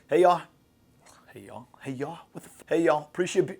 Hey y'all. Hey y'all. Hey y'all. Hey y'all. Appreciate.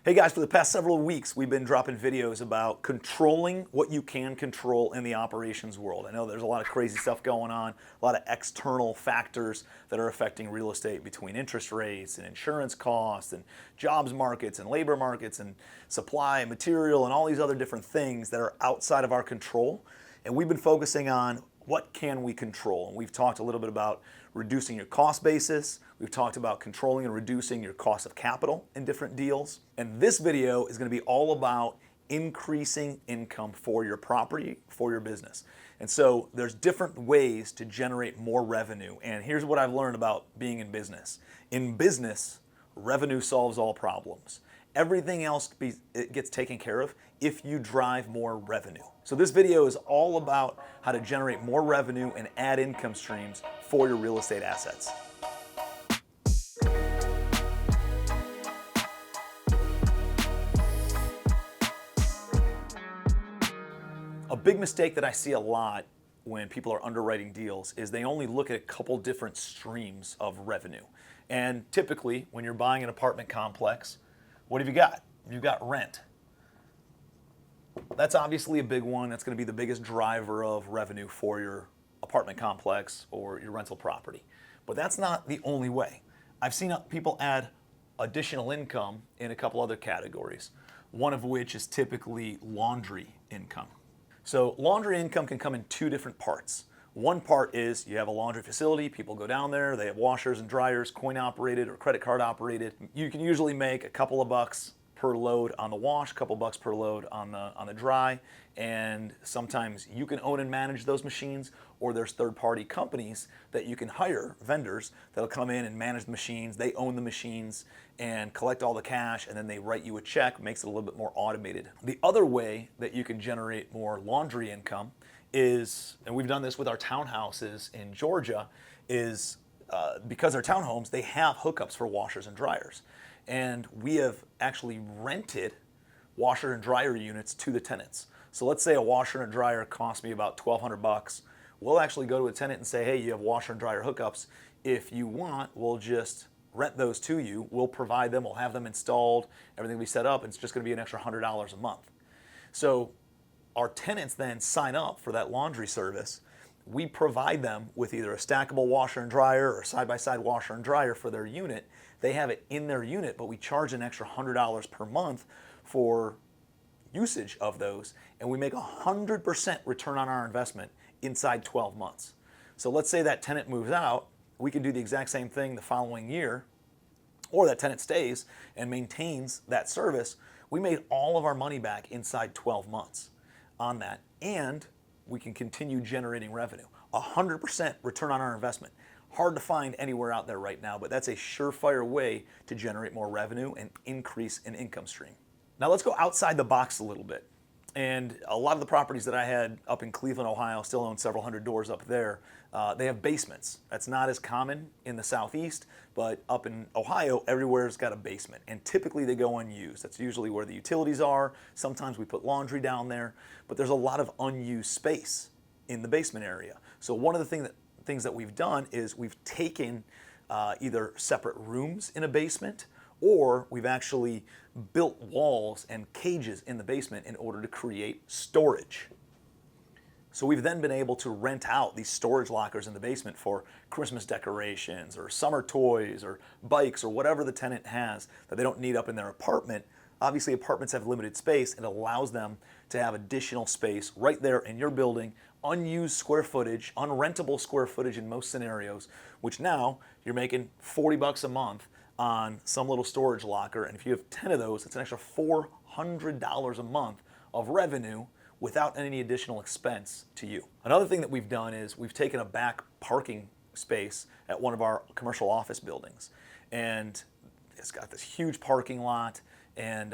Hey guys, for the past several weeks, we've been dropping videos about controlling what you can control in the operations world. I know there's a lot of crazy stuff going on, a lot of external factors that are affecting real estate between interest rates and insurance costs and jobs markets and labor markets and supply and material and all these other different things that are outside of our control. And we've been focusing on what can we control. And we've talked a little bit about reducing your cost basis. We've talked about controlling and reducing your cost of capital in different deals. And this video is going to be all about increasing income for your property, for your business. And so there's different ways to generate more revenue. And here's what I've learned about being in business. In business, revenue solves all problems. Everything else it gets taken care of if you drive more revenue. So this video is all about how to generate more revenue and add income streams for your real estate assets. A big mistake that I see a lot when people are underwriting deals is they only look at a couple different streams of revenue. And typically, when you're buying an apartment complex, what have you got? You've got rent. That's obviously a big one. That's going to be the biggest driver of revenue for your apartment complex or your rental property. But that's not the only way. I've seen people add additional income in a couple other categories, one of which is typically laundry income. So laundry income can come in two different parts. One part is you have a laundry facility, people go down there, they have washers and dryers, coin operated or credit card operated. You can usually make a couple of bucks per load on the wash, a couple bucks per load on the dry, and sometimes you can own and manage those machines, or there's third-party companies that you can hire, vendors, that'll come in and manage the machines. They own the machines and collect all the cash, and then they write you a check, makes it a little bit more automated. The other way that you can generate more laundry income is, and we've done this with our townhouses in Georgia, is because they're townhomes, they have hookups for washers and dryers. And we have actually rented washer and dryer units to the tenants. So let's say a washer and dryer cost me about $1,200. We'll actually go to a tenant and say, hey, you have washer and dryer hookups. If you want, we'll just rent those to you. We'll provide them, we'll have them installed, everything will be set up, and it's just gonna be an extra $100 a month. So our tenants then sign up for that laundry service. We provide them with either a stackable washer and dryer or side-by-side washer and dryer for their unit. They have it in their unit, but we charge an extra $100 per month for usage of those, and we make 100% return on our investment inside 12 months. So let's say that tenant moves out, we can do the exact same thing the following year, or that tenant stays and maintains that service. We made all of our money back inside 12 months on that, and we can continue generating revenue. 100% return on our investment. Hard to find anywhere out there right now, but that's a surefire way to generate more revenue and increase an income stream. Now let's go outside the box a little bit. And a lot of the properties that I had up in Cleveland, Ohio, still own several hundred doors up there, they have basements. That's not as common in the Southeast, but up in Ohio, everywhere's got a basement. And typically they go unused. That's usually where the utilities are. Sometimes we put laundry down there, but there's a lot of unused space in the basement area. So one of the things that we've done is we've taken either separate rooms in a basement, or we've actually built walls and cages in the basement in order to create storage. So we've then been able to rent out these storage lockers in the basement for Christmas decorations or summer toys or bikes or whatever the tenant has that they don't need up in their apartment. Obviously, apartments have limited space. It allows them to have additional space right there in your building, unused square footage, unrentable square footage in most scenarios, which now you're making 40 bucks a month on some little storage locker. And if you have 10 of those, it's an extra $400 a month of revenue without any additional expense to you. Another thing that we've done is we've taken a back parking space at one of our commercial office buildings. And it's got this huge parking lot and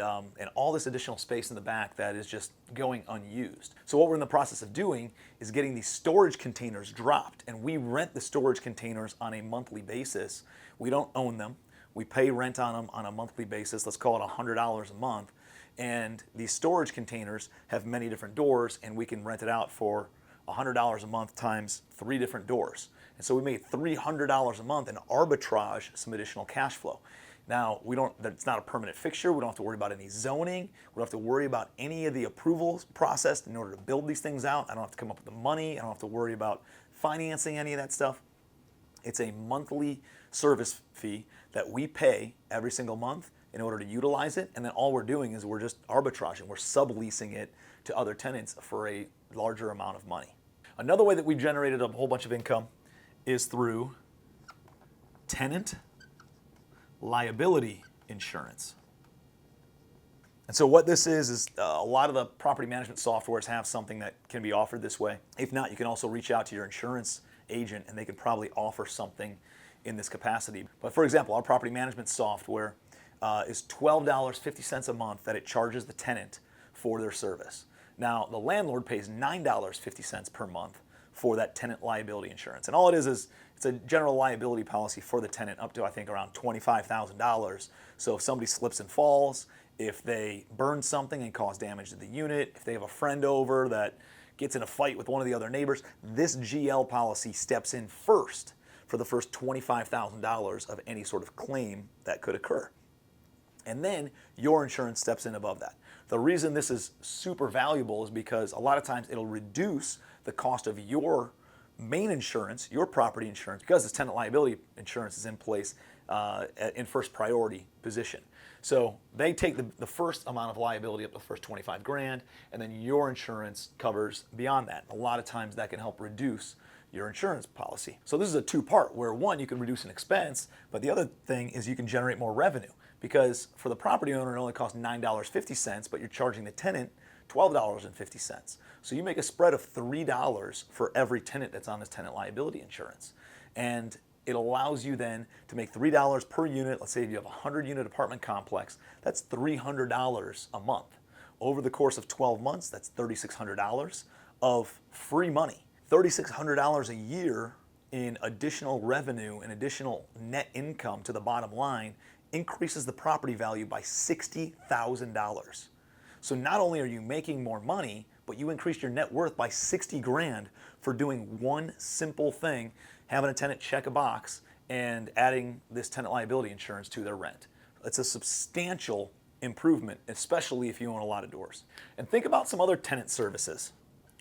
all this additional space in the back that is just going unused. So what we're in the process of doing is getting these storage containers dropped, and we rent the storage containers on a monthly basis. We don't own them. We pay rent on them on a monthly basis. Let's call it $100 a month. And these storage containers have many different doors, and we can rent it out for $100 a month times 3 different doors. And so we made $300 a month and arbitrage some additional cash flow. Now, it's not a permanent fixture. We don't have to worry about any zoning. We don't have to worry about any of the approvals processed in order to build these things out. I don't have to come up with the money. I don't have to worry about financing any of that stuff. It's a monthly service fee that we pay every single month in order to utilize it. And then all we're doing is we're just arbitraging. We're subleasing it to other tenants for a larger amount of money. Another way that we've generated a whole bunch of income is through tenant liability insurance. And so what this is a lot of the property management softwares have something that can be offered this way. If not, you can also reach out to your insurance agent and they could probably offer something in this capacity. But for example, our property management software is $12.50 a month that it charges the tenant for their service. Now, the landlord pays $9.50 per month for that tenant liability insurance. And all it is it's a general liability policy for the tenant up to, I think, around $25,000. So if somebody slips and falls, if they burn something and cause damage to the unit, if they have a friend over that gets in a fight with one of the other neighbors, this GL policy steps in first for the first $25,000 of any sort of claim that could occur. And then your insurance steps in above that. The reason this is super valuable is because a lot of times it'll reduce the cost of your main insurance, your property insurance, because this tenant liability insurance is in place in first priority position. So they take the first amount of liability up to the first 25 grand, and then your insurance covers beyond that. A lot of times that can help reduce your insurance policy. So this is a two-part where one, you can reduce an expense, but the other thing is you can generate more revenue, because for the property owner it only costs $9.50, but you're charging the tenant $12.50. So you make a spread of $3 for every tenant that's on this tenant liability insurance. And it allows you then to make $3 per unit. Let's say if you have a 100-unit apartment complex, that's $300 a month. Over the course of 12 months, that's $3,600 of free money. $3,600 a year in additional revenue and additional net income to the bottom line increases the property value by $60,000. So not only are you making more money, but you increased your net worth by 60 grand for doing one simple thing, having a tenant check a box and adding this tenant liability insurance to their rent. It's a substantial improvement, especially if you own a lot of doors. And think about some other tenant services.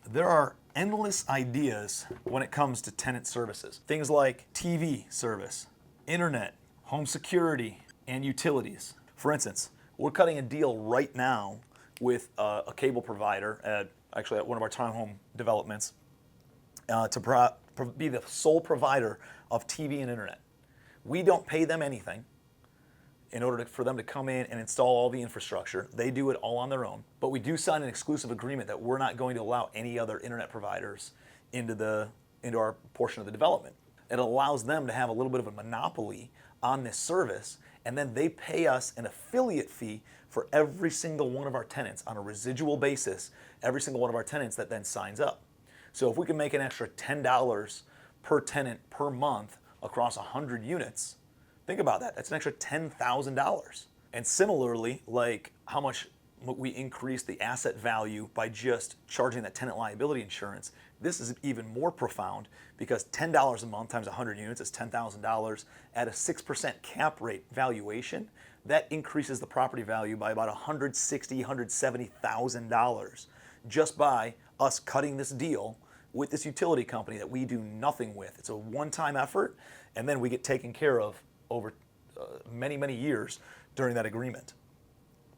There are endless ideas when it comes to tenant services. Things like TV service, internet, home security, and utilities. For instance, we're cutting a deal right now with a cable provider at one of our townhome developments to be the sole provider of TV and internet. We don't pay them anything in order for them to come in and install all the infrastructure. They do it all on their own. But we do sign an exclusive agreement that we're not going to allow any other internet providers into our portion of the development. It allows them to have a little bit of a monopoly on this service, and then they pay us an affiliate fee for every single one of our tenants on a residual basis, every single one of our tenants that then signs up. So if we can make an extra $10 per tenant per month across 100 units, think about that. That's an extra $10,000. And similarly, like how much we increase the asset value by just charging that tenant liability insurance, this is even more profound because $10 a month times 100 units is $10,000 at a 6% cap rate valuation. That increases the property value by about $160,000, $170,000 just by us cutting this deal with this utility company that we do nothing with. It's a one-time effort, and then we get taken care of over many, many years during that agreement.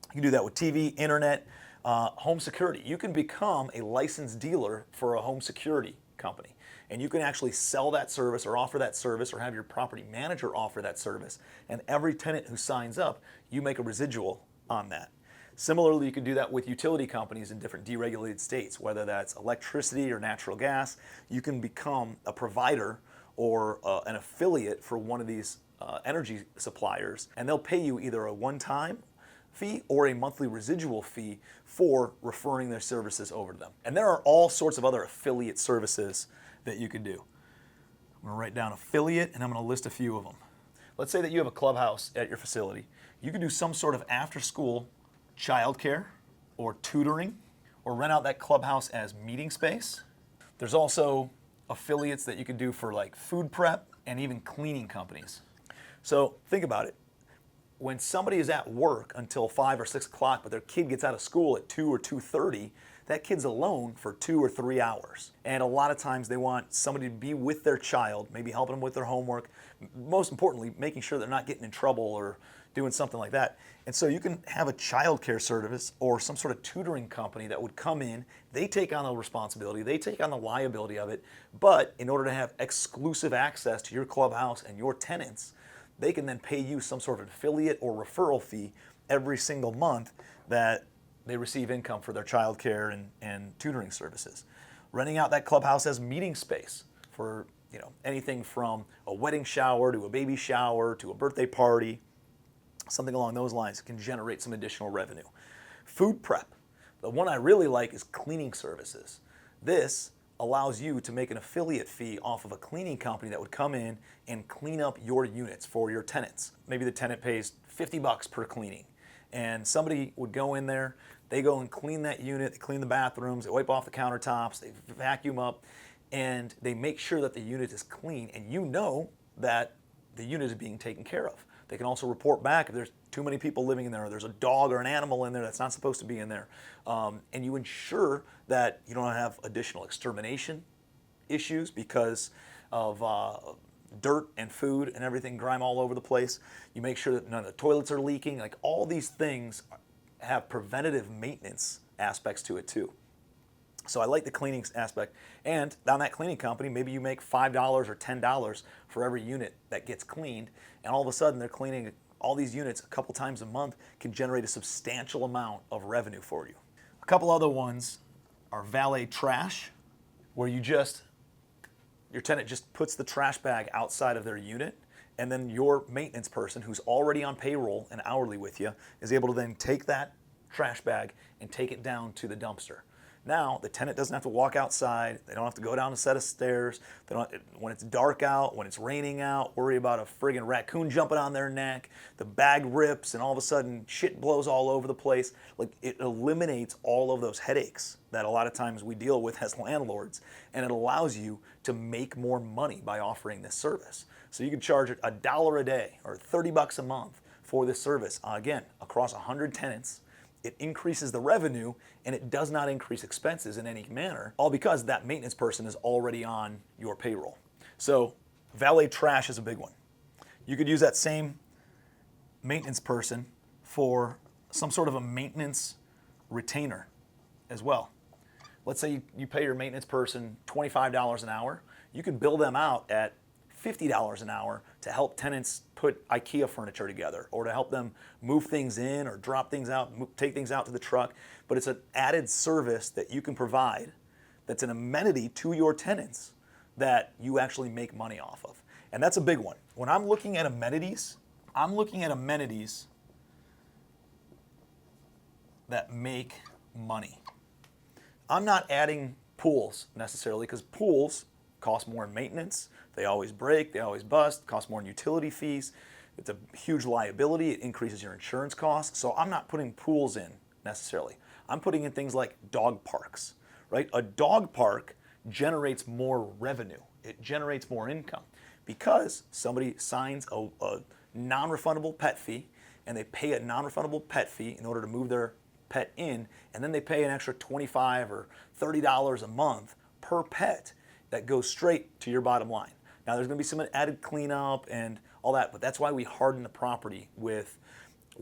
You can do that with TV, internet, home security. You can become a licensed dealer for a home security company, and you can actually sell that service or offer that service or have your property manager offer that service, and every tenant who signs up, you make a residual on that. Similarly, you can do that with utility companies in different deregulated states, whether that's electricity or natural gas. You can become a provider or an affiliate for one of these energy suppliers, and they'll pay you either a one-time fee or a monthly residual fee for referring their services over to them. And there are all sorts of other affiliate services that you can do. I'm going to write down affiliate, and I'm going to list a few of them. Let's say that you have a clubhouse at your facility. You can do some sort of after-school childcare or tutoring, or rent out that clubhouse as meeting space. There's also affiliates that you can do for like food prep and even cleaning companies. So think about it. When somebody is at work until 5 or 6 o'clock, but their kid gets out of school at 2 or 2:30, that kid's alone for 2 or 3 hours. And a lot of times they want somebody to be with their child, maybe helping them with their homework, most importantly, making sure they're not getting in trouble or doing something like that. And so you can have a child care service or some sort of tutoring company that would come in, they take on the responsibility, they take on the liability of it, but in order to have exclusive access to your clubhouse and your tenants, they can then pay you some sort of affiliate or referral fee every single month that they receive income for their child care and tutoring services. Renting out that clubhouse as meeting space for anything from a wedding shower to a baby shower to a birthday party, something along those lines can generate some additional revenue. Food prep. The one I really like is cleaning services. This allows you to make an affiliate fee off of a cleaning company that would come in and clean up your units for your tenants. Maybe the tenant pays $50 per cleaning, and somebody would go in there, they go and clean that unit, they clean the bathrooms, they wipe off the countertops, they vacuum up, and they make sure that the unit is clean, and you know that the unit is being taken care of. They can also report back if there's too many people living in there, or there's a dog or an animal in there that's not supposed to be in there. And you ensure that you don't have additional extermination issues because of dirt and food and everything, grime all over the place. You make sure that none of the toilets are leaking. Like, all these things have preventative maintenance aspects to it too. So I like the cleaning aspect. And on that cleaning company, maybe you make $5 or $10 for every unit that gets cleaned. And all of a sudden they're cleaning all these units a couple times a month, can generate a substantial amount of revenue for you. A couple other ones are valet trash, where your tenant just puts the trash bag outside of their unit, and then your maintenance person, who's already on payroll and hourly with you, is able to then take that trash bag and take it down to the dumpster. Now, the tenant doesn't have to walk outside. They don't have to go down a set of stairs. They don't, when it's dark out, when it's raining out, worry about a friggin' raccoon jumping on their neck, the bag rips, and all of a sudden shit blows all over the place. Like, it eliminates all of those headaches that a lot of times we deal with as landlords, and it allows you to make more money by offering this service. So you can charge it $1 a day or $30 a month for this service, again, across 100 tenants. It increases the revenue, and it does not increase expenses in any manner, all because that maintenance person is already on your payroll. So valet trash is a big one. You could use that same maintenance person for some sort of a maintenance retainer as well. Let's say you pay your maintenance person $25 an hour. You can bill them out at $50 an hour to help tenants put IKEA furniture together, or to help them move things in or drop things out, take things out to the truck. But it's an added service that you can provide that's an amenity to your tenants that you actually make money off of. And that's a big one. When I'm looking at amenities, I'm looking at amenities that make money. I'm not adding pools necessarily, because pools cost more in maintenance. They always break, they always bust, cost more in utility fees. It's a huge liability. It increases your insurance costs. So I'm not putting pools in necessarily. I'm putting in things like dog parks, right? A dog park generates more revenue. It generates more income because somebody signs a non-refundable pet fee, and they pay a non-refundable pet fee in order to move their pet in, and then they pay an extra $25 or $30 a month per pet that goes straight to your bottom line. Now, there's going to be some added cleanup and all that, but that's why we harden the property with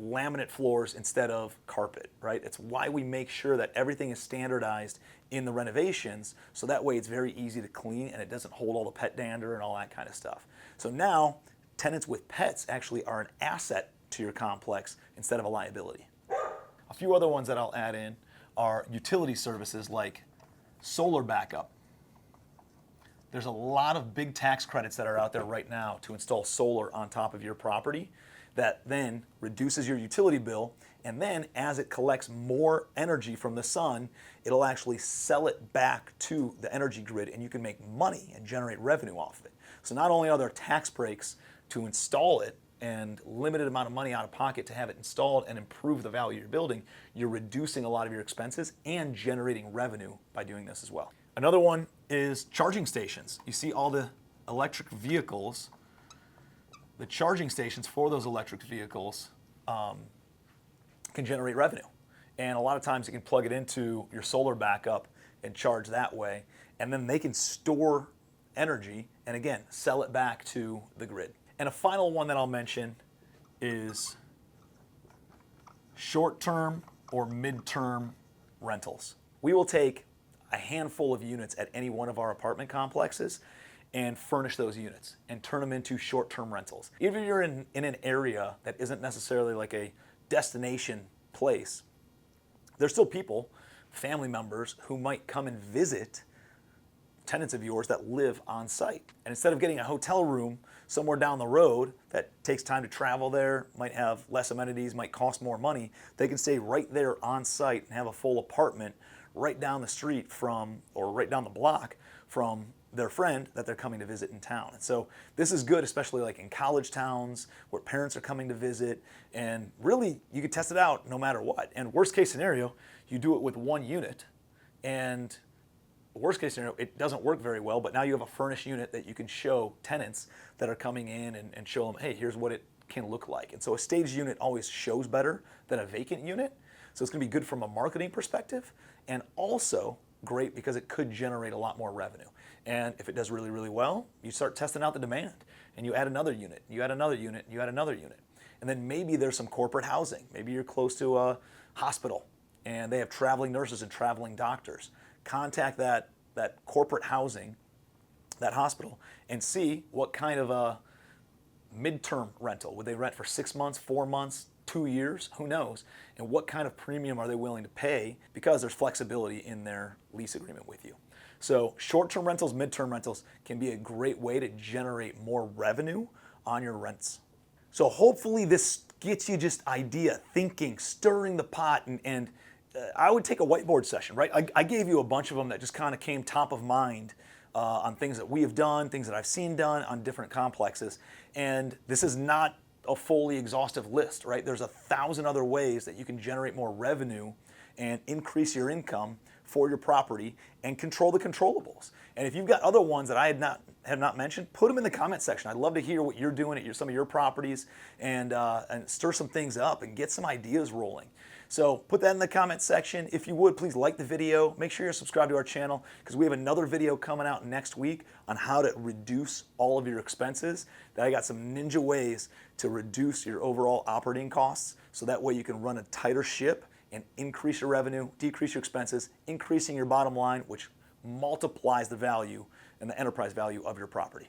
laminate floors instead of carpet, right? It's why we make sure that everything is standardized in the renovations, so that way it's very easy to clean and it doesn't hold all the pet dander and all that kind of stuff. So now, tenants with pets actually are an asset to your complex instead of a liability. A few other ones that I'll add in are utility services like solar backup. There's a lot of big tax credits that are out there right now to install solar on top of your property that then reduces your utility bill, and then as it collects more energy from the sun, it'll actually sell it back to the energy grid, and you can make money and generate revenue off of it. So not only are there tax breaks to install it and limited amount of money out of pocket to have it installed and improve the value of your building, you're reducing a lot of your expenses and generating revenue by doing this as well. Another one is charging stations. You see all the electric vehicles, the charging stations for those electric vehicles can generate revenue. And a lot of times you can plug it into your solar backup and charge that way. And then they can store energy and again, sell it back to the grid. And a final one that I'll mention is short-term or mid-term rentals. We will take a handful of units at any one of our apartment complexes and furnish those units and turn them into short-term rentals. Even if you're in an area that isn't necessarily like a destination place, there's still people, family members, who might come and visit tenants of yours that live on site. And instead of getting a hotel room somewhere down the road that takes time to travel there, might have less amenities, might cost more money, they can stay right there on site and have a full apartment right down the street from, or right down the block from their friend that they're coming to visit in town. And so this is good, especially like in college towns where parents are coming to visit, and really you could test it out no matter what. And worst case scenario, you do it with one unit, and worst case scenario, it doesn't work very well, but now you have a furnished unit that you can show tenants that are coming in and show them, hey, here's what it can look like. And so a staged unit always shows better than a vacant unit. So it's gonna be good from a marketing perspective, and also great because it could generate a lot more revenue. And if it does really, really well, you start testing out the demand and you add another unit, you add another unit, you add another unit. And then maybe there's some corporate housing. Maybe you're close to a hospital and they have traveling nurses and traveling doctors. Contact that corporate housing, that hospital, and see what kind of a midterm rental. Would they rent for 6 months, 4 months, 2 years? Who knows? And what kind of premium are they willing to pay, because there's flexibility in their lease agreement with you. So short-term rentals, midterm rentals can be a great way to generate more revenue on your rents. So hopefully this gets you just idea, thinking, stirring the pot, and I would take a whiteboard session, right? I gave you a bunch of them that just kind of came top of mind on things that we have done, things that I've seen done on different complexes. And this is not a fully exhaustive list, right? There's 1,000 other ways that you can generate more revenue and increase your income for your property and control the controllables. And if you've got other ones that I have not mentioned, put them in the comment section. I'd love to hear what you're doing at some of your properties and stir some things up and get some ideas rolling. So put that in the comment section. If you would, please like the video. Make sure you're subscribed to our channel, because we have another video coming out next week on how to reduce all of your expenses. I got some ninja ways to reduce your overall operating costs, so that way you can run a tighter ship and increase your revenue, decrease your expenses, increasing your bottom line, which multiplies the value and the enterprise value of your property.